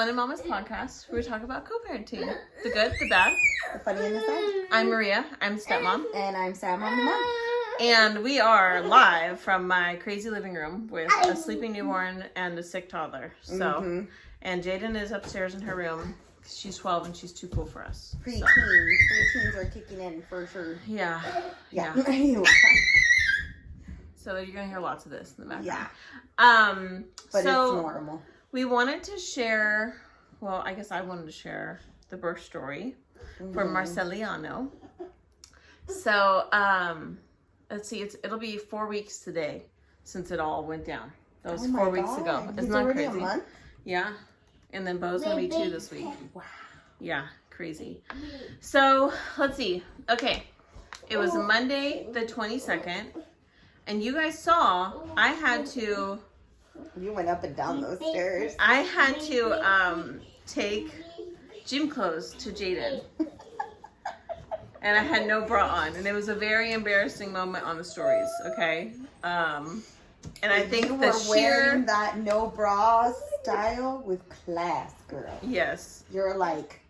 Fun and Mommas podcast where we talk about co-parenting. The good, the bad. The funny and the sad. I'm Maria. I'm stepmom. And I'm Sam, I'm the mom. And we are live from my crazy living room with a sleeping newborn and a sick toddler. So, and Jaden is upstairs in her room. She's 12 and she's too cool for us. Preteens are kicking in for sure. Yeah. So you're gonna hear lots of this in the background. Yeah. But so it's normal. We wanted to share. Well, I guess I wanted to share the birth story for Marceliano. So let's see. It'll be 4 weeks today since it all went down. That was 4 weeks ago. Isn't that crazy? A month? Yeah. And then Bo's gonna be 2 this week. Wow. Yeah, crazy. So let's see. Okay, it was Monday the 22nd, and you guys saw I had to. You went up and down those stairs. I had to take gym clothes to Jaden, and I had no bra on, and it was a very embarrassing moment on the stories. Okay, and I think you the were wearing that no bra style with class, girl. Yes, you're like.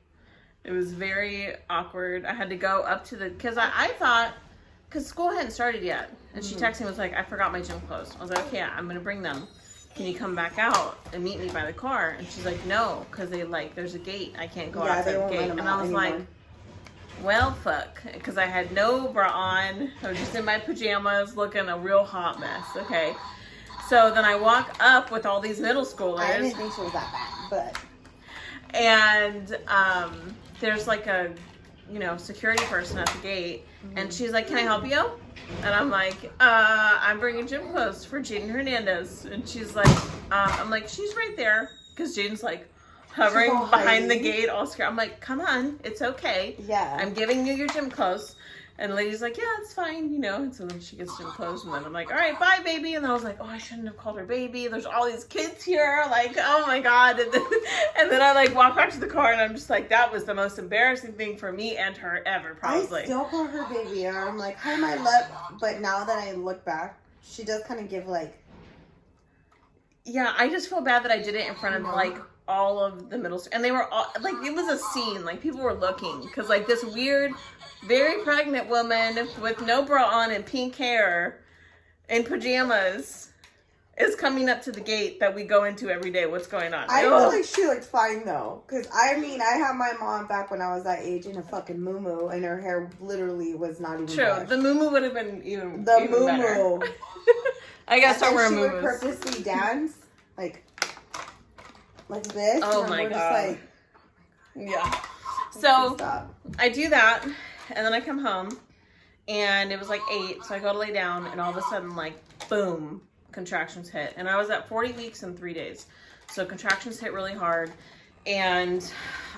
It was very awkward. I had to go up to the because I thought because school hadn't started yet, and she texted me was like, I forgot my gym clothes. I was like, okay, I'm gonna bring them. Can you come back out and meet me by the car? And she's like, no, because there's a gate. I can't go outside the gate. And I was like, well, fuck. Because I had no bra on. I was just in my pajamas looking a real hot mess. Okay. So then I walk up with all these middle schoolers. I didn't think she was that bad, but. And there's like a, security person at the gate. And she's like, can I help you? And I'm like, I'm bringing gym clothes for Jaden Hernandez. And she's like, I'm like, she's right there. Because Jaden's like hovering behind the gate all scared. I'm like, come on, it's okay. Yeah. I'm giving you your gym clothes. And the lady's like, yeah, it's fine, And so then she gets gym clothes. And then I'm like, all right, bye, baby. And then I was like, oh, I shouldn't have called her baby. There's all these kids here. Like, oh, my God. And then I, walk back to the car. And I'm just like, that was the most embarrassing thing for me and her ever, probably. I still call her baby. And I'm like, hi, my love. But now that I look back, she does kind of give, Yeah, I just feel bad that I did it in front of, all of the middle school. And they were all, it was a scene. People were looking. Because, this weird... very pregnant woman with no bra on and pink hair in pajamas is coming up to the gate that we go into every day. What's going on? I feel like she looked fine though. Because I had my mom back when I was that age in a fucking muumuu and her hair literally was not even true. brushed. The muumuu would have been even muumuu. better. I guess I'll wear a muumuu. She would purposely dance like this. Oh my God. Yeah. So I do that. And then I come home, and it was 8, so I go to lay down, and all of a sudden, boom, contractions hit. And I was at 40 weeks in 3 days. So contractions hit really hard. And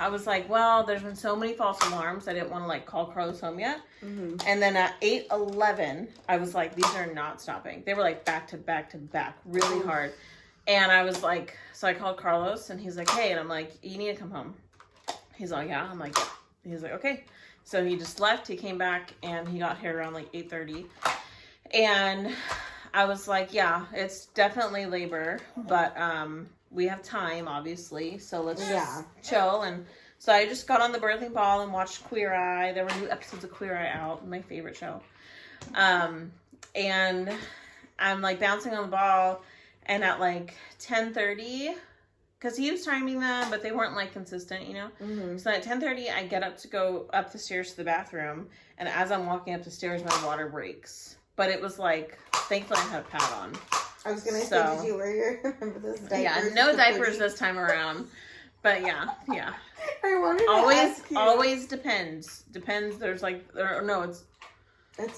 I was like, well, there's been so many false alarms. I didn't want to, call Carlos home yet. Mm-hmm. And then at 8:11, I was like, these are not stopping. They were, back to back to back, really hard. And I was like, so I called Carlos, and he's like, hey. And I'm like, you need to come home. He's like, yeah. I'm like, yeah. He's like, okay. So he just left, he came back, and he got here around 8:30. And I was like, yeah, it's definitely labor, but we have time, obviously, so let's just chill. And so I just got on the birthing ball and watched Queer Eye. There were new episodes of Queer Eye out, my favorite show. And I'm bouncing on the ball, and at 10:30, because he was timing them, but they weren't consistent, Mm-hmm. So at 10:30, I get up to go up the stairs to the bathroom, and as I'm walking up the stairs, my water breaks. But it was thankfully I had a pad on. I was gonna say, did you wear your remember those diapers? Yeah, no diapers this time around. But yeah. I wanted to ask you. Always depends. Depends. There's it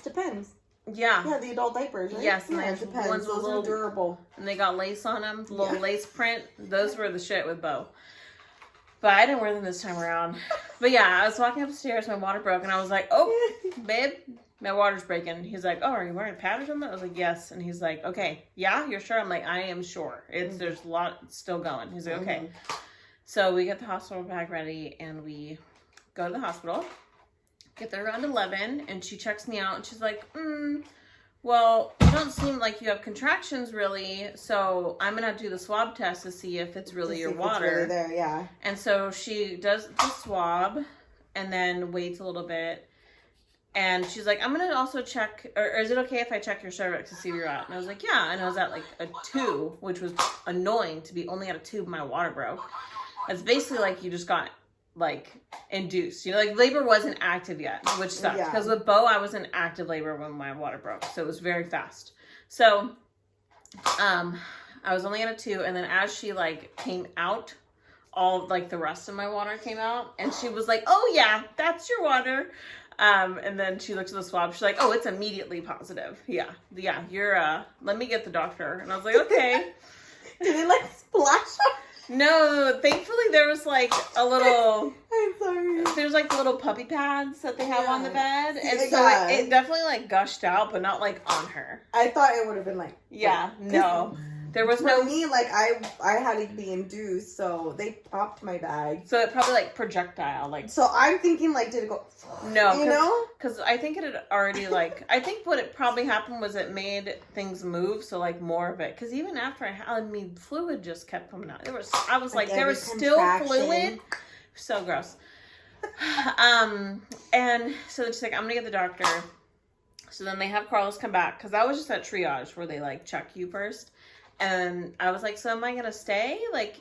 depends. Yeah. Yeah, the adult diapers, right? Yes, and it depends. Ones those are durable. And they got lace on them, little lace print. Those were the shit with Bo. But I didn't wear them this time around. But yeah, I was walking upstairs, my water broke, and I was like, oh, babe, my water's breaking. He's like, oh, are you wearing a pad or something? I was like, yes. And he's like, okay, yeah, you're sure? I'm like, I am sure. There's a lot still going. He's like, okay. Mm-hmm. So we get the hospital bag ready, and we go to the hospital. Get there around 11, and she checks me out, and she's like, well, you don't seem like you have contractions really, so I'm going to do the swab test to see if it's really your water. It's really there, yeah. And so she does the swab and then waits a little bit. And she's like, I'm going to also check, or is it okay if I check your cervix to see where you're at? And I was like, yeah. And I was at like a 2, which was annoying to be only at a 2 when my water broke. It's basically like you just got like induced, you know, like labor wasn't active yet, which sucks because with Bo I was in active labor when my water broke, so it was very fast. So I was only at a 2, and then as she like came out, all like the rest of my water came out, and she was like, oh yeah, that's your water. And then she looked at the swab, she's like, oh, it's immediately positive. Yeah, you're let me get the doctor. And I was like, okay. Did it like splash up? No, thankfully there was like a little. I'm sorry. There's like the little puppy pads that they have on the bed, and so Yeah. it definitely like gushed out, but not like on her. I thought it would have been like. Yeah, no, there was For no. me, like I had to be induced, so they popped my bag. So it probably like projectile, like. So I'm thinking like, did it go? No, you know, because I think it had already like. I think what it probably happened was it made things move, so like more of it. Because even after I mean, fluid just kept coming out. I was like, there was still fluid. So gross. And so she's like, I'm gonna get the doctor. So then they have Carlos come back, because that was just that triage where they like check you first. And I was like, so am I gonna stay? Like,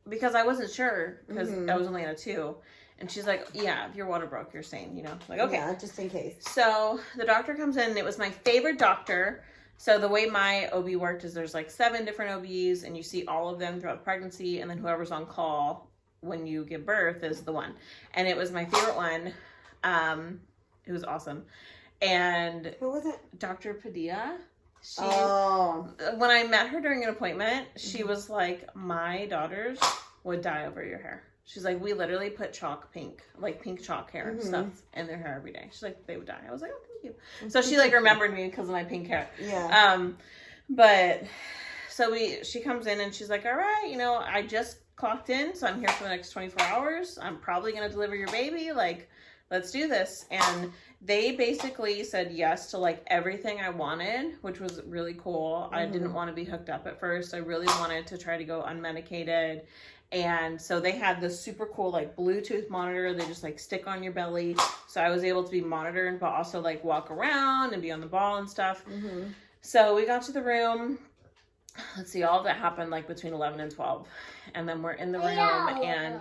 because I wasn't sure, because I was only at a 2. And she's like, yeah, if your water broke, you're staying, you know? Like, okay. Yeah, just in case. So the doctor comes in, and it was my favorite doctor. So the way my OB worked is there's like 7 different OBs, and you see all of them throughout pregnancy, and then whoever's on call when you give birth is the one. And it was my favorite one. It was awesome. And who was it? Dr. Padilla. When I met her during an appointment, she was like, my daughters would die over your hair. She's like, we literally put pink chalk hair stuff in their hair every day. She's like, they would die. I was like, oh, thank you. So she like remembered me because of my pink hair. Yeah. But so she comes in and she's like, all right, you know, I just clocked in, so I'm here for the next 24 hours. I'm probably going to deliver your baby. Like, let's do this. And they basically said yes to like everything I wanted, which was really cool. I didn't want to be hooked up at first. I really wanted to try to go unmedicated. And so they had this super cool like Bluetooth monitor. They just like stick on your belly. So I was able to be monitored, but also like walk around and be on the ball and stuff. So we got to the room. Let's see, all of that happened like between 11 and 12. And then we're in the room and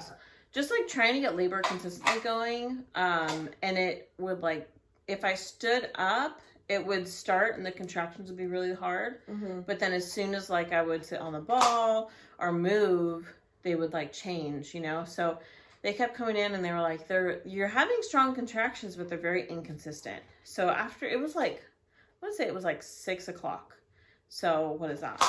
just like trying to get labor consistently going. And it would like, if I stood up, it would start and the contractions would be really hard. But then as soon as like I would sit on the ball or move, they would like change, you know? So they kept coming in and they were like, you're having strong contractions, but they're very inconsistent. So after, it was like, I want to say it was like 6 o'clock. So what is that?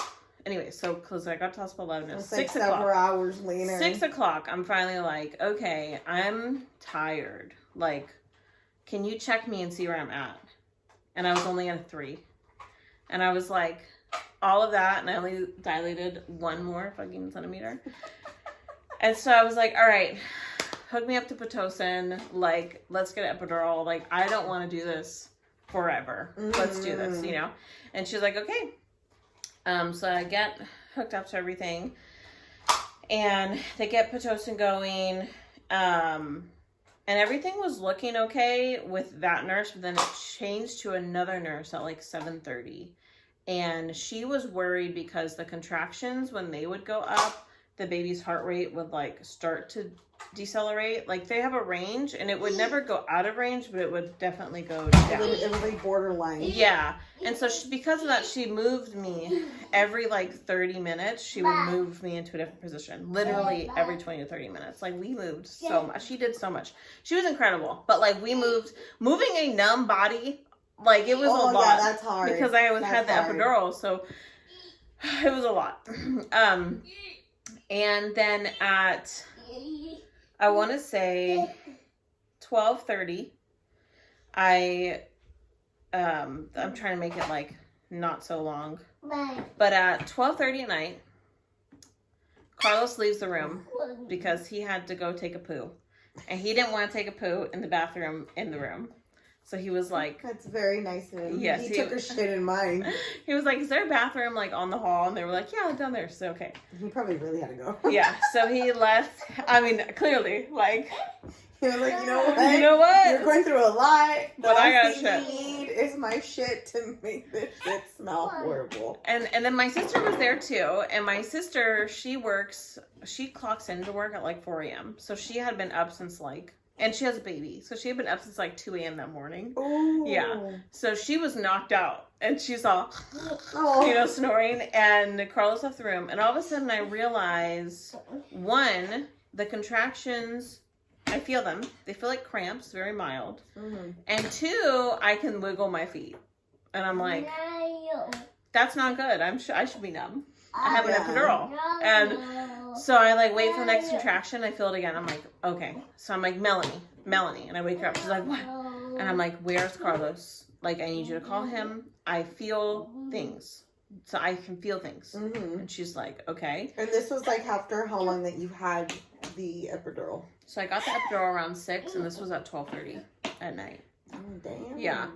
Anyway, so because I got to hospital 11, it's 6 o'clock. Several hours later. 6 o'clock, I'm finally like, okay, I'm tired. Like, can you check me and see where I'm at? And I was only at a 3. And I was like, all of that, and I only dilated 1 more fucking centimeter. And so I was like, all right, hook me up to Pitocin. Like, let's get epidural. Like, I don't want to do this forever. Let's do this, you know? And she's like, okay. So I get hooked up to everything. And they get Pitocin going. And everything was looking okay with that nurse, but then it changed to another nurse at like 7:30. And she was worried because the contractions, when they would go up, the baby's heart rate would like start to decelerate. Like they have a range and it would never go out of range, but it would definitely go down. It was like borderline. Yeah. And so because of that, she moved me every like 30 minutes. She would move me into a different position, literally every 20 to 30 minutes. Like we moved so much. She did so much. She was incredible. But like moving a numb body, like it was a lot. Yeah, that's hard. Because I had the epidural. So it was a lot. And then at, I want to say 12:30, I'm trying to make it like not so long, but at 12:30 at night, Carlos leaves the room because he had to go take a poo, and he didn't want to take a poo in the bathroom in the room. So he was like, that's very nice of him. Yes, he took her shit in mind. He was like, is there a bathroom like on the hall? And they were like, yeah, down there. So, okay. He probably really had to go. Yeah. So he left. I mean, clearly, like. He was like, you know what? You know what? You're going through a lot. But I got shit. shit. You need is my shit to make this shit smell horrible. And then my sister was there too. And my sister, she clocks into work at like 4 a.m. So she had been up since like, and she has a baby. So she had been up since like 2 a.m. that morning. Ooh. Yeah. So she was knocked out. And she's all, Oh. Snoring. And Carlos left the room. And all of a sudden I realized, one, the contractions, I feel them. They feel like cramps, very mild. Mm-hmm. And two, I can wiggle my feet. And I'm like, that's not good. I should be numb. I have an epidural. And so I like wait for the next contraction. I feel it again. I'm like, okay. So I'm like, Melanie. And I wake her up. She's like, what? And I'm like, where's Carlos? Like, I need you to call him. I feel things. So I can feel things. Mm-hmm. And she's like, okay. And this was like after how long that you had the epidural? So I got the epidural around 6, and this was at 12:30 at night. Oh, damn. Yeah.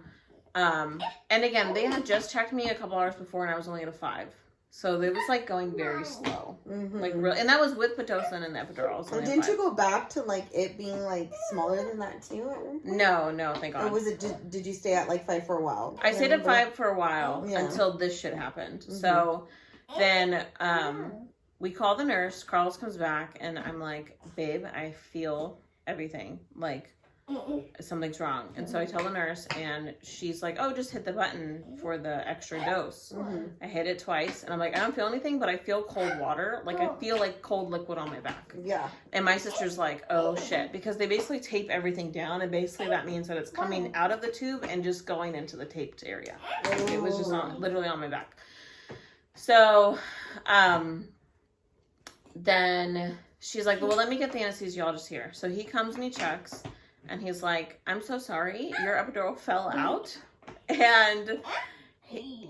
And again, they had just checked me a couple hours before, and I was only at a 5. So it was like going very slow. Mm-hmm. Like real, and that was with Pitocin and the epidural. And didn't you go back to like it being like smaller than that too at one point? No, thank God. Or was it? Did you stay at like 5 for a while? I stayed at 5 for a while Yeah. until this shit happened. Mm-hmm. So then we call the nurse. Carlos comes back, and I'm like, babe, I feel everything. Like something's wrong. And so I tell the nurse, and she's like, oh, just hit the button for the extra dose. Mm-hmm. I hit it twice, and I'm like, I don't feel anything, but I feel cold water. Like I feel like cold liquid on my back. Yeah. And my sister's like, oh shit, because they basically tape everything down, and basically that means that it's coming out of the tube and just going into the taped area. It was just literally on my back. So then she's like, well, let me get the anesthesiologist here. So he comes and he checks, and he's like, I'm so sorry, your epidural fell out. And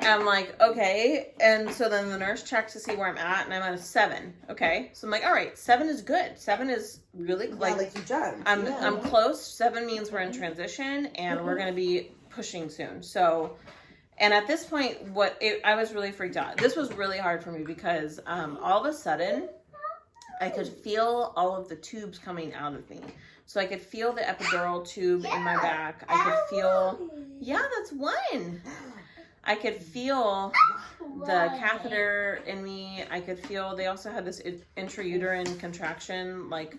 I'm like, okay. And so then the nurse checks to see where I'm at, and I'm at a 7. Okay. So I'm like, all right, 7 is good. 7 is really like you jumped. I'm close. 7 means we're in transition, and we're going to be pushing soon. So, and at this point, I was really freaked out. This was really hard for me because all of a sudden I could feel all of the tubes coming out of me. So I could feel the epidural tube in my back. I could feel, that's 1. I could feel the catheter in me. I could feel, they also had this intrauterine contraction, like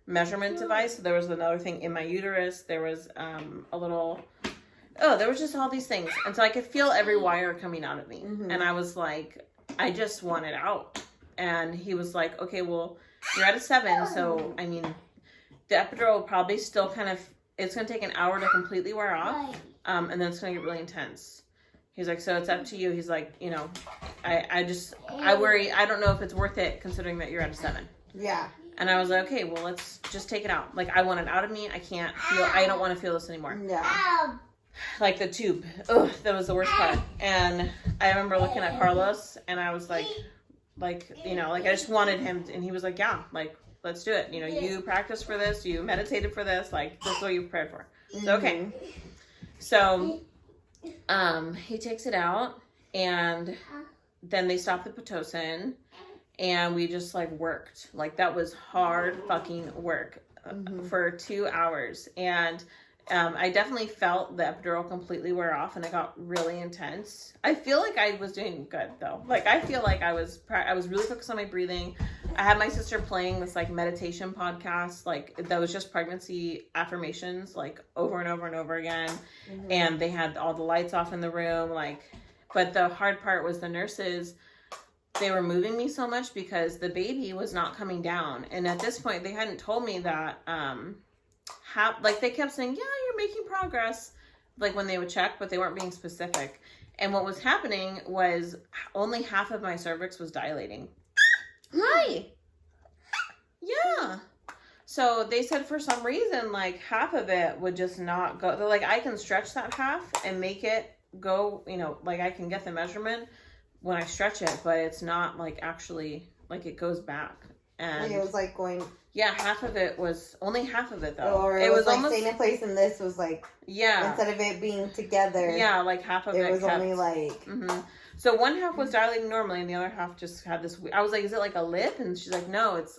measurement device. So there was another thing in my uterus. There was there was just all these things. And so I could feel every wire coming out of me. Mm-hmm. And I was like, I just want it out. And he was like, okay, well, you're at a 7. So, I mean, the epidural will probably still it's going to take an hour to completely wear off. And then it's going to get really intense. He's like, so it's up to you. He's like, I worry. I don't know if it's worth it considering that you're at a 7. Yeah. And I was like, okay, well, let's just take it out. Like, I want it out of me. I don't want to feel this anymore. Yeah. Like the tube. Ugh, that was the worst part. And I remember looking at Carlos, and I was like, I just wanted him. And he was like, yeah, like, let's do it. You practiced for this. You meditated for this. Like, this is what you prepared for. So, okay. So, he takes it out, and then they stopped the Pitocin, and we just, like, worked. Like, that was hard fucking work for 2 hours. And I definitely felt the epidural completely wear off, and it got really intense. I feel like I was doing good, though. Like, I feel like I was really focused on my breathing. I had my sister playing this, like, meditation podcast, like, that was just pregnancy affirmations, like, over and over and over again. Mm-hmm. And they had all the lights off in the room, like, but the hard part was the nurses, they were moving me so much because the baby was not coming down. And at this point, they hadn't told me that, they kept saying, yeah, you're making progress, like, when they would check, but they weren't being specific. And what was happening was only half of my cervix was dilating. Hi. Yeah. So they said for some reason, like, half of it would just not go. They're like, I can stretch that half and make it go, like, I can get the measurement when I stretch it, but it's not, like, actually, like, it goes back. And it was like going. Yeah, only half of it though. Or it was like almost staying in place, and this was like instead of it being together. Yeah, like half of it was kept, only like. So one half was dilating normally, and the other half just had this. I was like, "Is it like a lip?" And she's like, "No, it's."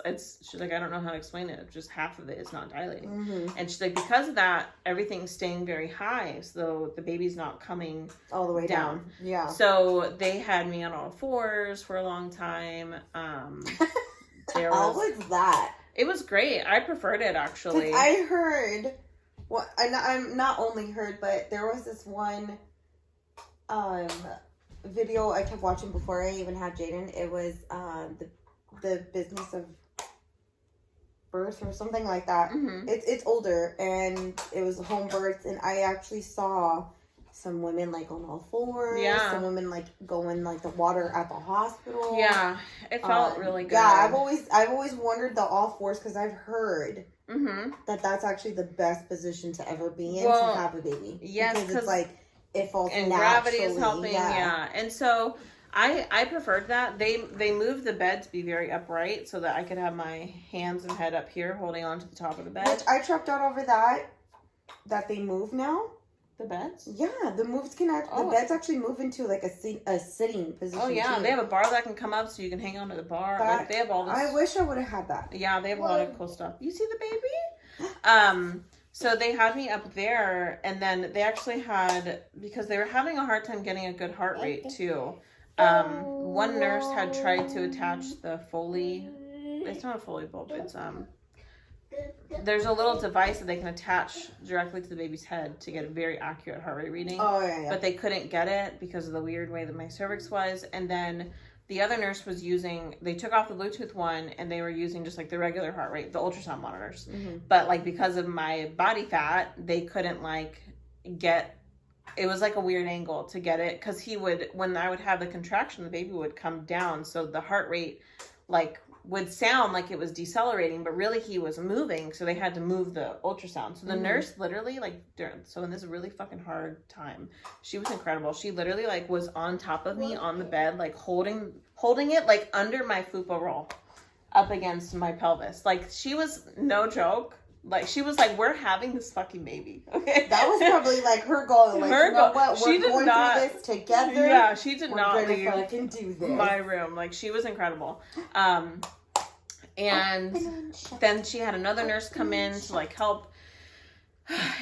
She's like, "I don't know how to explain it. Just half of it is not dilating." And she's like, "Because of that, everything's staying very high, so the baby's not coming all the way down." Yeah. So they had me on all fours for a long time. How was that? It was great. I preferred it actually. I heard. Well, I'm not only heard, but there was this one. Video I kept watching before I even had Jaden. It was the business of birth or something like that. It's older, and it was home births, and I actually saw some women like on all fours. Yeah. Some women like go in like the water at the hospital. Yeah, it felt really good. Yeah, I've always wondered the all fours because I've heard that that's actually the best position to ever be in to have a baby. Yes, because it's like. It falls and naturally. Gravity is helping, yeah. And so I preferred that. They moved the bed to be very upright so that I could have my hands and head up here holding on to the top of the bed. Which I tripped out over that they move now. The beds? Yeah, the beds actually move into like a sitting position. Oh yeah, too. They have a bar that can come up so you can hang onto the bar. Like, they have all this. I wish I would have had that. Yeah, they have a lot of cool stuff. You see the baby? So they had me up there, and then they actually had, because they were having a hard time getting a good heart rate too. One nurse had tried to attach the Foley. It's not a Foley bulb. It's there's a little device that they can attach directly to the baby's head to get a very accurate heart rate reading. Oh yeah. But they couldn't get it because of the weird way that my cervix was, and then. The other nurse was they took off the Bluetooth one, and they were using just like the regular heart rate, the ultrasound monitors. But like because of my body fat, they couldn't like it was like a weird angle to get it. Cause when I would have the contraction, the baby would come down. So the heart rate like would sound like it was decelerating, but really he was moving. So they had to move the ultrasound. So the nurse literally in this really fucking hard time, she was incredible. She literally like was on top of me on the bed, like holding it like under my fupa roll up against my pelvis. Like she was no joke. Like she was like, we're having this fucking baby. Okay. That was probably like her goal. Like, her goal. What? We're going through this together. Yeah, she did not leave fucking do this. My room. Like she was incredible. And then she had another nurse come in to like help.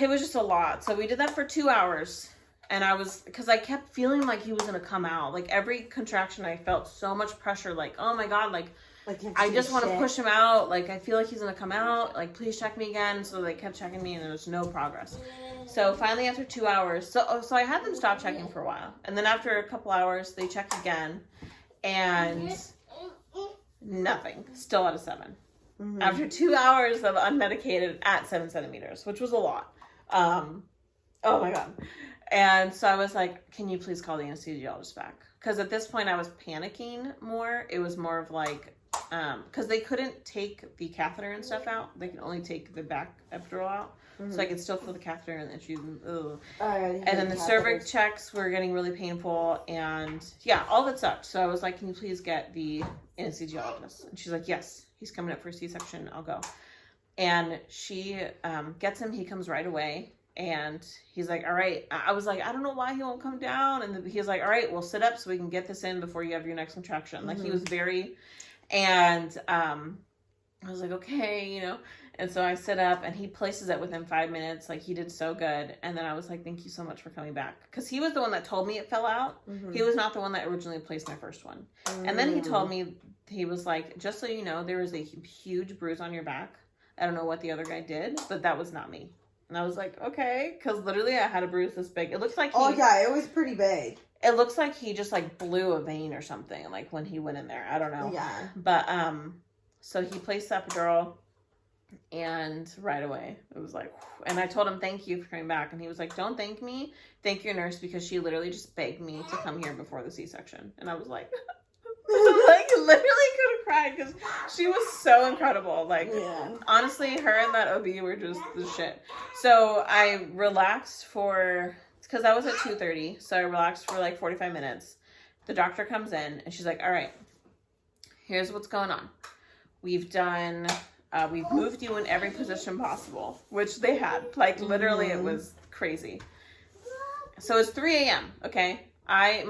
It was just a lot. So we did that for 2 hours. And because I kept feeling like he was going to come out. Like every contraction, I felt so much pressure. Like, oh my God, like I just want to push him out. Like, I feel like he's going to come out. Like, please check me again. So they kept checking me and there was no progress. So finally after 2 hours, so I had them stop checking for a while. And then after a couple hours, they checked again and nothing. Still at a 7. After 2 hours of unmedicated at 7 centimeters, which was a lot. Oh my God. And so I was like, can you please call the anesthesiologist back? Because at this point I was panicking more. It was more of like, because they couldn't take the catheter and stuff out. They could only take the back epidural out. So I could still feel the catheter and she, and then the cervix checks were getting really painful. And yeah, all that sucked. So I was like, can you please get the anesthesiologist? And she's like, yes, he's coming up for a C-section. I'll go. And she gets him. He comes right away. And he's like, all right. I was like, I don't know why he won't come down. And he's like, all right, we'll sit up so we can get this in before you have your next contraction. Like he was very, and I was like, okay, And so I sit up and he places it within 5 minutes. Like he did so good. And then I was like, thank you so much for coming back. Because he was the one that told me it fell out. He was not the one that originally placed my first one. And then he told me, he was like, just so you know, there was a huge bruise on your back. I don't know what the other guy did, but that was not me. And I was like, okay, because literally I had a bruise this big. It looks like it was pretty big. It looks like he just like blew a vein or something, like when he went in there. I don't know. Yeah. But so he placed the epidural, and right away it was like, and I told him thank you for coming back, and he was like, don't thank me, thank your nurse, because she literally just begged me to come here before the C-section. And I was like, like literally could have cried because she was so incredible. Like honestly, her and that OB were just the shit. So I relaxed because I was at 2:30, so I relaxed for like 45 minutes. The doctor comes in and she's like, all right, here's what's going on. We've done, we've moved you in every position possible, which they had. Like, literally, it was crazy. So it's 3 a.m., okay? I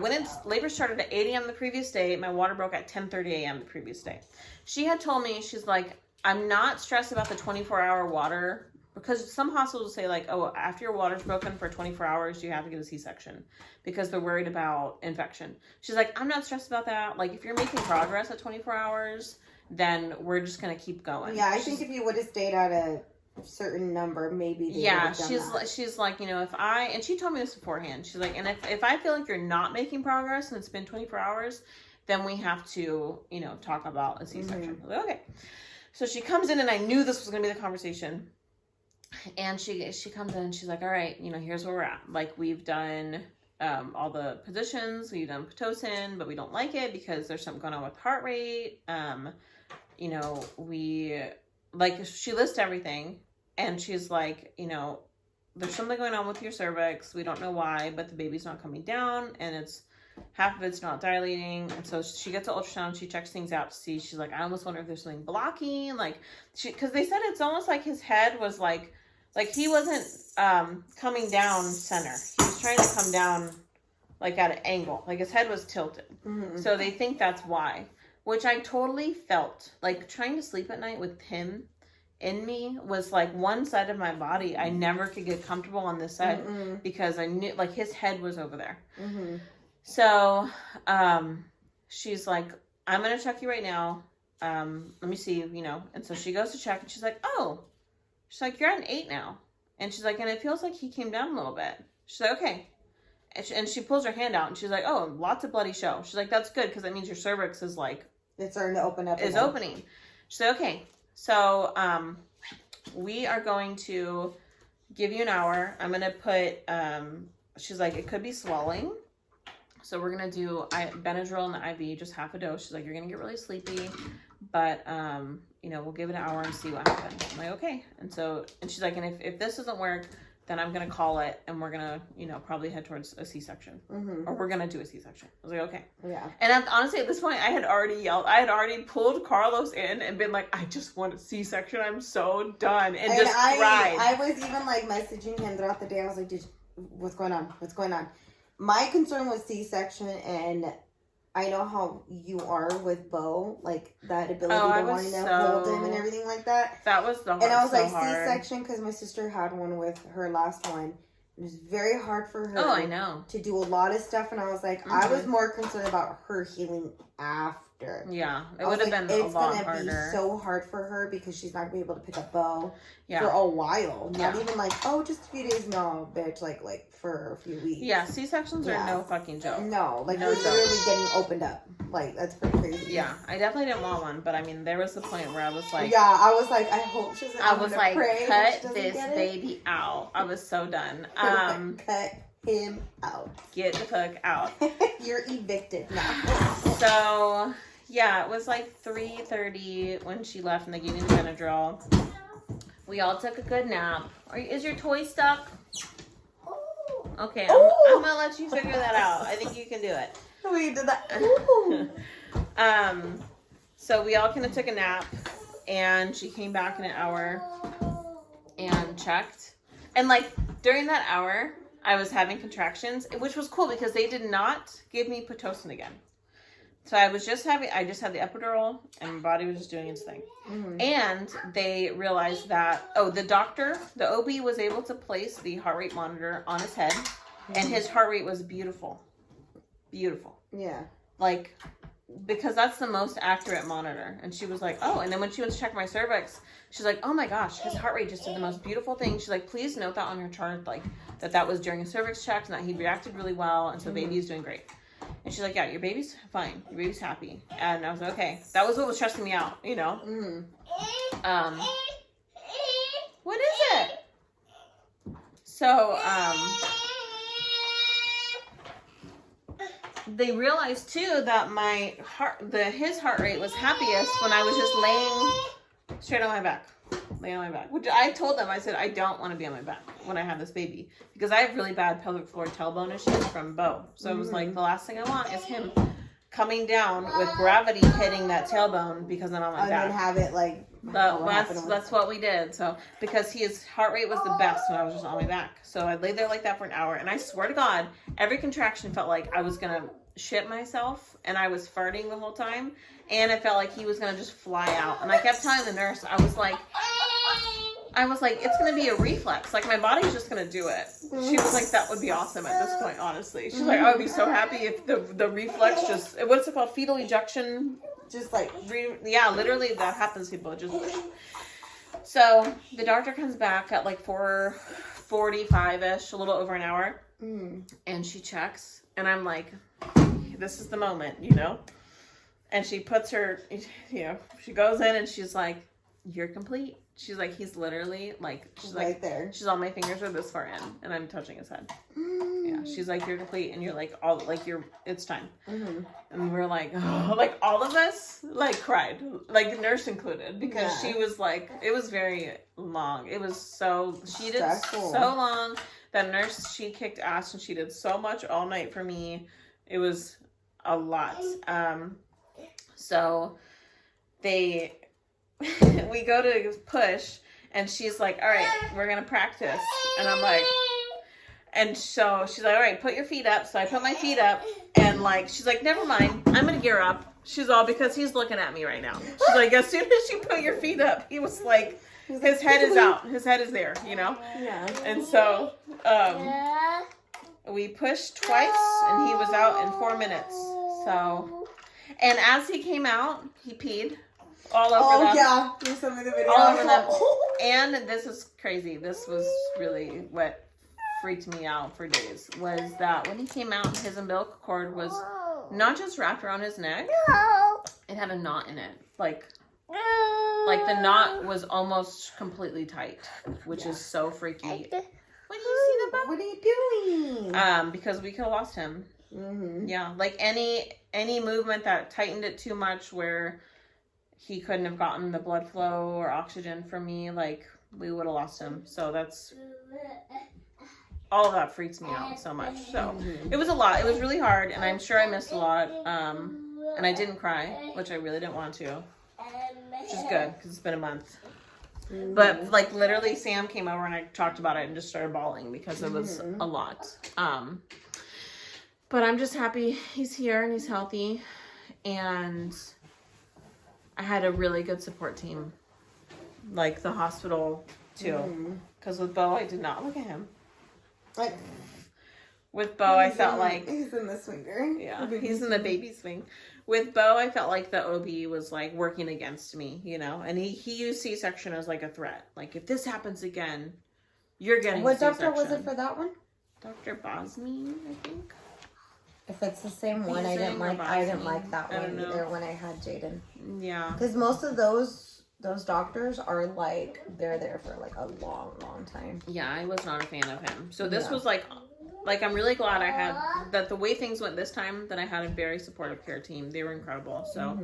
went in, labor started at 8 a.m. the previous day. My water broke at 10:30 a.m. the previous day. She had told me, she's like, I'm not stressed about the 24-hour water, because some hospitals will say, like, oh, after your water's broken for 24 hours, you have to get a C-section because they're worried about infection. She's like, I'm not stressed about that. Like, if you're making progress at 24 hours, then we're just going to keep going. Yeah, I think if you would have stayed at a certain number, maybe they would have done that. She's like, you know, and she told me this beforehand. She's like, and if I feel like you're not making progress and it's been 24 hours, then we have to, you know, talk about a C-section. I was like, okay. So she comes in, and I knew this was going to be the conversation. And she comes in, and she's like, all right, you know, here's where we're at. Like, we've done all the positions, we've done Pitocin, but we don't like it because there's something going on with heart rate. You know, she lists everything, and she's like, you know, there's something going on with your cervix. We don't know why, but the baby's not coming down, and half of it's not dilating. And so she gets an ultrasound, she checks things out to see. She's like, I almost wonder if there's something blocking. Like, because they said it's almost like his head was like he wasn't coming down center. He was trying to come down like at an angle. Like, his head was tilted. So they think that's why. Which I totally felt. Like, trying to sleep at night with him in me was like one side of my body. I never could get comfortable on this side because I knew, like, his head was over there. So she's like, I'm going to check you right now. Let me see, you know. And so she goes to check, and she's like, oh. She's like, you're at an 8 now. And she's like, and it feels like he came down a little bit. She's like, okay. And she pulls her hand out, and she's like, oh, lots of bloody show. She's like, that's good, because that means your cervix is like... It's starting to open up. Is opening. She's like, okay. So we are going to give you an hour. I'm going to put... she's like, it could be swelling. So we're going to do Benadryl in the IV, just half a dose. She's like, you're going to get really sleepy. But, you know, we'll give it an hour and see what happens. I'm like, okay. And she's like, and if this doesn't work, then I'm going to call it, and we're going to, you know, probably head towards a C-section. Or we're going to do a C-section. I was like, okay. Yeah. And honestly, at this point, I had already yelled. I had already pulled Carlos in and been like, I just want a C-section. I'm so done. And just cried. I was even, like, messaging him throughout the day. I was like, what's going on? What's going on? My concern was C-section, and I know how you are with Bo, like that ability to wanting to hold him and everything like that. That was the hard. And I was like, C-section, because my sister had one with her last one. It was very hard for her. Oh, I know. To do a lot of stuff, and I was like, I was more concerned about her healing after. Yeah, it would have been a lot harder. It's gonna be so hard for her because she's not gonna be able to pick up Bo for a while. Not even like, oh, just a few days. No, bitch, like for a few weeks. Yeah, C-sections are no fucking joke. No, like you're literally getting opened up. Like, that's pretty crazy. Yeah, I definitely didn't want one, but I mean, there was the point where I was like, I was like, I hope she's. I was like, cut this baby out. I was so done. Cut him out. Get the fuck out. You're evicted now. So, yeah, it was like 3:30 when she left, and they gave me the Benadryl. We all took a good nap. Is your toy stuck? Okay, I'm gonna let you figure that out. I think you can do it. We did that. So we all kind of took a nap, and she came back in an hour and checked. And like during that hour, I was having contractions, which was cool because they did not give me Pitocin again. So I just had the epidural, and my body was just doing its thing. And they realized that, the OB was able to place the heart rate monitor on his head, and his heart rate was beautiful. Beautiful. Yeah. Like, because that's the most accurate monitor. And she was like, oh, and then when she went to check my cervix, she's like, oh my gosh, his heart rate just did the most beautiful thing. She's like, please note that on your chart, like, that was during a cervix check, and that he reacted really well, and so baby is doing great. And she's like, yeah, your baby's fine. Your baby's happy. And I was like, okay. That was what was stressing me out, you know? What is it? So, they realized too that his heart rate was happiest when I was just laying straight on my back. Laying on my back. Which I told them, I said, I don't want to be on my back when I have this baby. Because I have really bad pelvic floor tailbone issues from Bo. So it was like, the last thing I want is him coming down with gravity hitting that tailbone because I'm on my back. And then have it like. That's what we did. So because his heart rate was the best when I was just on my back. So I laid there like that for an hour, and I swear to God, every contraction felt like I was gonna shit myself, and I was farting the whole time, and it felt like he was gonna just fly out. And I kept telling the nurse, I was like, it's gonna be a reflex. Like my body's just gonna do it. She was like, that would be awesome at this point, honestly. She's like, I would be so happy if the reflex just, what's it called, fetal ejection. Just like, literally that happens to people. Just so the doctor comes back at like 4:45ish, a little over an hour, and she checks, and I'm like, this is the moment, you know. And she puts her, she goes in and she's like, you're complete. She's like, he's literally like, she's right like, there. She's all my fingers are this far in, and I'm touching his head. Yeah, she's like, you're complete, and you're like, it's time. And we're like, oh, like all of us like cried, like the nurse included, because she was like, it was very long. It was she did so long. That nurse, she kicked ass, and she did so much all night for me. It was a lot. So we go to push, and she's like, all right, we're gonna practice, and I'm like, and so she's like, all right, put your feet up. So I put my feet up, and like, she's like, never mind, I'm gonna gear up. She's all, because he's looking at me right now. She's like, as soon as you put your feet up, he was like, his head is out, his head is there, you know. And so we pushed twice, and he was out in 4 minutes. So, and as he came out, he peed all over them. Yeah, you sent me the video. All over them. And this is crazy. This was really what freaked me out for days, was that when he came out, his umbilical cord was not just wrapped around his neck, it had a knot in it. Like the knot was almost completely tight, which is so freaky. What do you see the bug? What are you doing? Because we could have lost him. Yeah, like any movement that tightened it too much, where he couldn't have gotten the blood flow or oxygen from me, like we would have lost him. So that's all of that freaks me out so much. So it was a lot. It was really hard, and I'm sure I missed a lot. And I didn't cry, which I really didn't want to, which is good because it's been a month. But like literally, Sam came over and I talked about it and just started bawling because it was a lot. But I'm just happy he's here and he's healthy, and I had a really good support team, like the hospital too. Because with Bo, I did not look at him. Like, with Bo, I felt like he's in the swinger. Yeah, he's in the baby swing. With Bo, I felt like the OB was like working against me, you know, and he used C-section as like a threat. Like, if this happens again, you're getting What C-section. doctor was it for that one? Dr. Bosme, I think. If it's the same one, I didn't like that one either when I had Jaden. Yeah. Because most of those doctors are like, they're there for like a long, long time. Yeah, I was not a fan of him. So this was like I'm really glad I had that the way things went this time, that I had a very supportive care team. They were incredible. So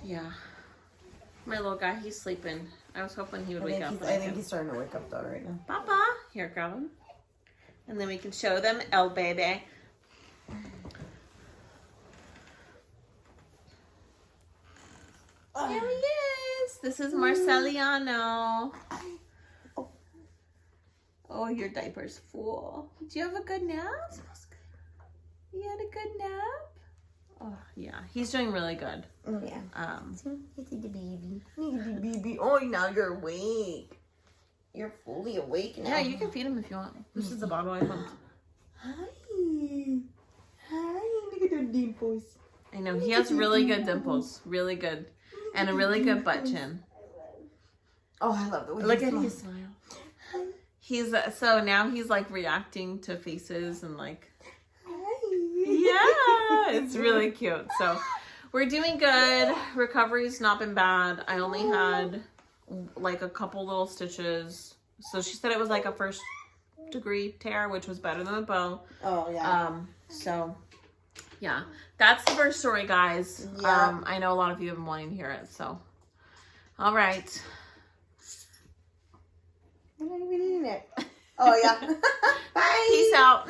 yeah. My little guy, he's sleeping. I was hoping he would wake up. I think he's starting to wake up though right now. Papa, here, grab him. And then we can show them El Baby. There he is. This is Marceliano. Oh, your diaper's full. Did you have a good nap? Smells good. You had a good nap? Oh, yeah. He's doing really good. Oh, yeah. He's the baby. Baby. Oh, now you're awake. You're fully awake now. Yeah, you can feed him if you want. This is the bottle I want. Hi. Hi. Look at the dimples. I know. He has really good dimples. Really good. And a really good butt chin. Oh, I love the way Look at his smile. He's so now he's like reacting to faces and like, yeah, it's really cute. So we're doing good. Recovery's not been bad. I only had like a couple little stitches. So she said it was like a 1st degree tear, which was better than the bow. Oh yeah. So yeah, that's the first story, guys. Yeah. I know a lot of you have been wanting to hear it. So, all right. I'm not even eating it. Oh, yeah. Bye. Peace out.